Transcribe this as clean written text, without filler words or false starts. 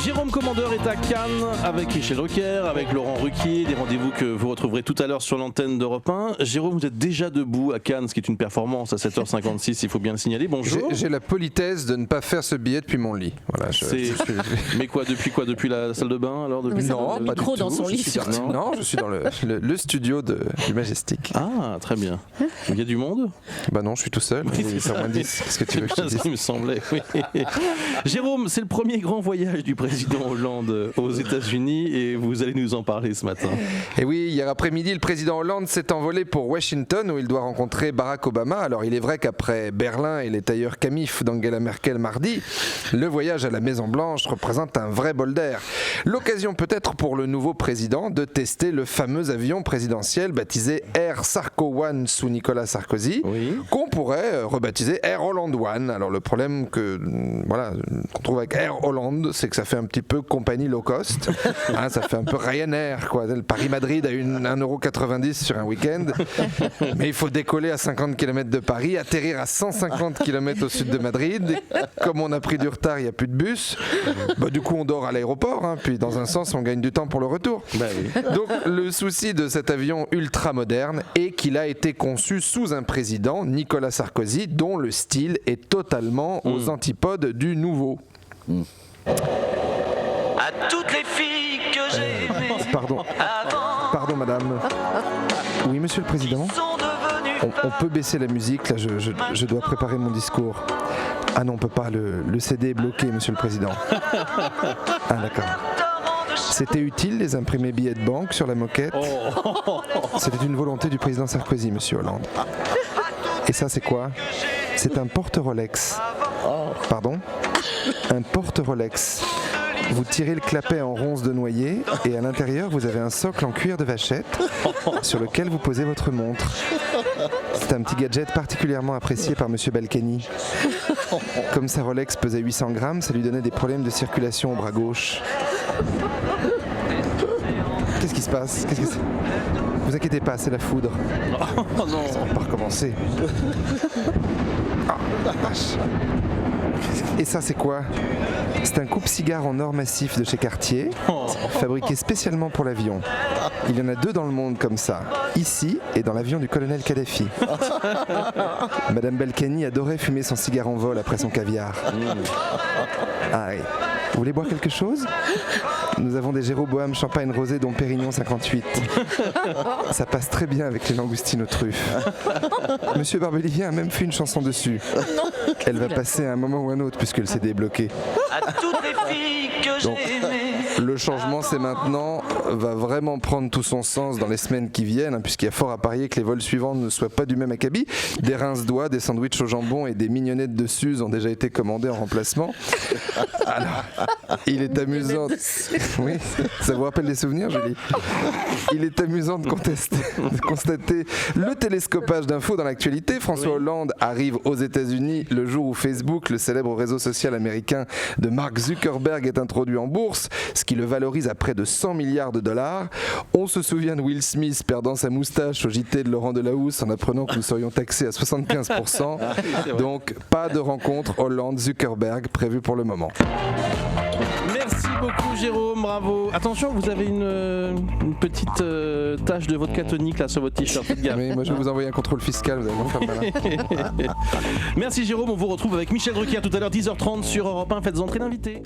Jérôme Commandeur est à Cannes avec Michel Drucker, avec Laurent Ruquier, des rendez-vous que vous retrouverez tout à l'heure sur l'antenne d'Europe 1. Jérôme, vous êtes déjà debout à Cannes, ce qui est une performance à 7h56, il faut bien le signaler. Bonjour. J'ai la politesse de ne pas faire ce billet depuis mon lit. Voilà, Mais quoi, depuis la salle de bain alors depuis... Non, le pas micro du dans tout. son lit surtout. Non, je suis dans le studio du Majestic. Ah, très bien. Il y a du monde? Bah non, je suis tout seul. Oui, c'est ça. -10. Qu'est-ce que tu veux que je te C'est dise? ce qui me semblait, oui. Jérôme, c'est le premier grand voyage du président Hollande aux États-Unis et vous allez nous en parler ce matin. Et oui, hier après-midi, le président Hollande s'est envolé pour Washington où il doit rencontrer Barack Obama. Alors il est vrai qu'après Berlin et les tailleurs Camif d'Angela Merkel mardi, le voyage à la Maison-Blanche représente un vrai bol d'air. L'occasion peut-être pour le nouveau président de tester le fameux avion présidentiel baptisé Air Sarko One sous Nicolas Sarkozy, Oui. qu'on pourrait rebaptiser Air Holland One. Alors le problème qu'on trouve avec Air Holland, c'est que ça fait un petit peu compagnie low cost. Ça fait un peu Ryanair, quoi. Le Paris-Madrid à 1,90€ sur un week-end. Mais il faut décoller à 50 km de Paris, atterrir à 150 km au sud de Madrid. Comme on a pris du retard, il n'y a plus de bus. Du coup, on dort à l'aéroport. Puis dans un sens, on gagne du temps pour le retour. Bah oui. Donc le souci de cet avion ultra moderne est qu'il a été conçu sous un président, Nicolas Sarkozy, dont le style est totalement aux antipodes du nouveau. À toutes les filles que j'ai aimées Pardon madame. Oui monsieur le président. sont devenues On peut baisser la musique, là je dois préparer mon discours. Ah non on peut pas, le CD est bloqué monsieur le président. Ah d'accord. C'était utile les imprimés billets de banque sur la moquette. C'était une volonté du président Sarkozy, monsieur Hollande. Et ça c'est quoi? C'est un porte-Rolex. Pardon? Un porte-Rolex. Vous tirez le clapet en ronce de noyer et à l'intérieur vous avez un socle en cuir de vachette sur lequel vous posez votre montre. C'est un petit gadget particulièrement apprécié par monsieur Balkany. Comme sa Rolex pesait 800 grammes, ça lui donnait des problèmes de circulation au bras gauche. Qu'est-ce qui se passe? Vous inquiétez pas, c'est la foudre. Oh non. Ça va pas recommencer. Ah, la vache. Et ça c'est quoi? C'est un coupe-cigare en or massif de chez Cartier, fabriqué spécialement pour l'avion. Il y en a 2 dans le monde comme ça, ici et dans l'avion du colonel Kadhafi. Madame Balkany adorait fumer son cigare en vol après son caviar. Ah oui. Vous voulez boire quelque chose? Nous avons des Jéroboam champagne rosé dont Pérignon 58. Ça passe très bien avec les langoustines aux truffes. Monsieur Barbelivien a même fait une chanson dessus. Elle va passer à un moment ou un autre puisque le CD est bloqué. à toutes les filles que Donc, j'ai aimées. le changement, c'est maintenant, va vraiment prendre tout son sens dans les semaines qui viennent, puisqu'il y a fort à parier que les vols suivants ne soient pas du même acabit. Des rince-doigts, des sandwichs au jambon et des mignonnettes de Suze ont déjà été commandés en remplacement. Alors, il est amusant. Oui, ça vous rappelle des souvenirs, Julie? Il est amusant de constater le télescopage d'infos dans l'actualité. François Hollande arrive aux États-Unis le jour où Facebook, le célèbre réseau social américain de Mark Zuckerberg, est introduit en bourse, ce qui le valorise à près de 100 milliards de dollars. On se souvient de Will Smith perdant sa moustache au JT de Laurent Delahousse en apprenant que nous serions taxés à 75%. Donc, pas de rencontre Hollande-Zuckerberg prévue pour le moment. Merci beaucoup Jérôme, bravo. Attention, vous avez une petite tache de vodka tonique là sur votre t-shirt, faites gaffe. Oui, moi je vais vous envoyer un contrôle fiscal, vous allez m'en faire malin. Merci Jérôme, on vous retrouve avec Michel Drucker tout à l'heure 10h30 sur Europe 1, faites entrer l'invité.